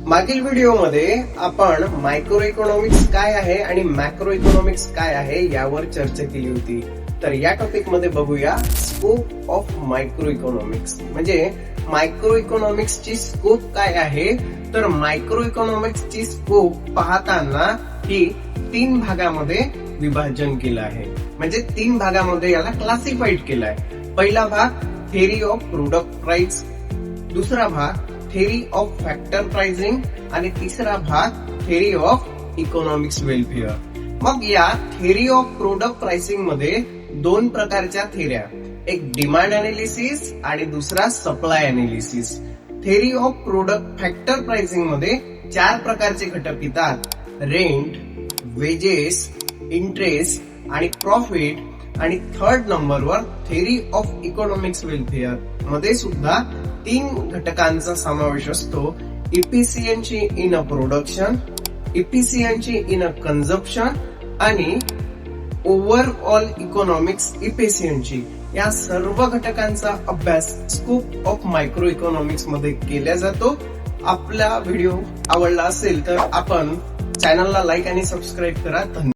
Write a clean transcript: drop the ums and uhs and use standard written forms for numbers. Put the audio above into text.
मागील व्हिडिओमध्ये आपण मायक्रो इकॉनॉमिक्स काय आहे आणि मॅक्रो इकॉनॉमिक्स काय आहे यावर चर्चा केली होती. तर या टॉपिक मध्ये बघूया स्कोप ऑफ मायक्रो इकॉनॉमिक्स. म्हणजे मायक्रो इकॉनॉमिक्स ची स्कोप काय आहे. तर मायक्रो इकॉनॉमिक्स ची स्कोप पाहताना ही 3 भागामध्ये विभाजन केलं आहे. म्हणजे 3 भागामध्ये याला क्लासिफाईड केलं आहे. पहिला भाग थेरी ऑफ प्रोडक्ट प्राइस, दुसरा भाग थेरी ऑफ फॅक्टर प्राइसिंग आणि तिसरा भाग थेरी ऑफ इकॉनॉमिक्स वेलफेअर. मग या थेरी ऑफ प्रोडक्ट प्राइसिंग मध्ये 2 प्रकारच्या थेऱ्या, एक डिमांड अनालिसिस आणि दुसरा supply analysis. Theory of product factor pricing मध्ये 4 प्रकारचे घटक येतात: रेंट, वेजेस, इंटरेस्ट आणि प्रॉफिट. आणि थर्ड नंबरवर थेरी ऑफ इकॉनॉमिक्स वेलफेअर मध्ये सुद्धा 3 घटकांचा समावेश असतो: efficiency in a production, efficiency in a consumption आणि ओव्हरऑल इकॉनॉमिक्स इफिशियन्सी. या सर्व घटकांचा अभ्यास स्कोप ऑफ मायक्रो इकॉनॉमिक्स मध्ये केला जातो. आपला व्हिडिओ आवडला असेल तर आपण चॅनलला लाईक आणि सबस्क्राईब करा. धन्यवाद.